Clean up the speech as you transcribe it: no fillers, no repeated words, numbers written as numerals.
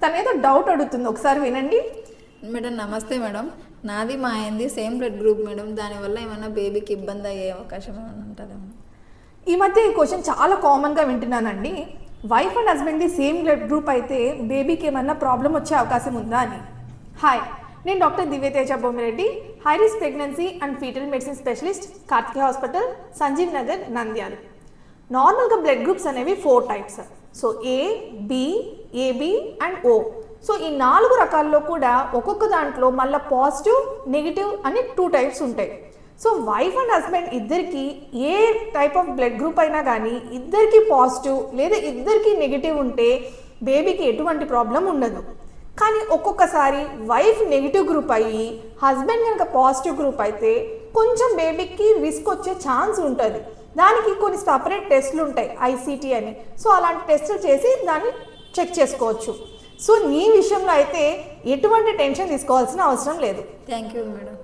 తనేదో డౌట్ అడుగుతుంది, ఒకసారి వినండి. మేడం నమస్తే మేడం, నాది మా ఆయనది సేమ్ బ్లడ్ గ్రూప్ మేడం, దానివల్ల ఏమైనా బేబీకి ఇబ్బంది అయ్యే అవకాశం ఏమైనా ఉంటుందేమో? ఈ మధ్య ఈ క్వశ్చన్ చాలా కామన్గా వింటున్నానండి. వైఫ్ అండ్ హస్బెండ్ది సేమ్ బ్లడ్ గ్రూప్ అయితే బేబీకి ఏమన్నా ప్రాబ్లం వచ్చే అవకాశం ఉందా అని. హాయ్, నేను doctor Divyateja Bommireddy, high risk pregnancy and fetal medicine specialist, Karthikeya hospital, Sanjeev Nagar, Nandyal. నార్మల్గా బ్లడ్ గ్రూప్స్ అనేవి 4 types. So A, B, AB and O. So ఈ 4 రకాల్లో కూడా ఒక్కొక్క దాంట్లో మళ్ళీ పాజిటివ్, నెగిటివ్ అని 2 టైప్స్ ఉంటాయి. సో వైఫ్ అండ్ హస్బెండ్ ఇద్దరికి ఏ టైప్ ఆఫ్ బ్లడ్ గ్రూప్ అయినా కానీ ఇద్దరికి పాజిటివ్ లేదా ఇద్దరికి నెగిటివ్ ఉంటే బేబీకి ఎటువంటి ప్రాబ్లం ఉండదు. కానీ ఒక్కొక్కసారి వైఫ్ నెగిటివ్ గ్రూప్ అయ్యి హస్బెండ్ కనుక పాజిటివ్ గ్రూప్ అయితే కొంచెం బేబీకి రిస్క్ వచ్చే ఛాన్స్ ఉంటుంది. దానికి కొన్ని సపరేట్ టెస్టులు ఉంటాయి, ఐసీటీ అని. సో అలాంటి టెస్టులు చేసి దాన్ని చెక్ చేసుకోవచ్చు. సో నీ విషయంలో అయితే ఎటువంటి టెన్షన్ తీసుకోవాల్సిన అవసరం లేదు. Thank you madam.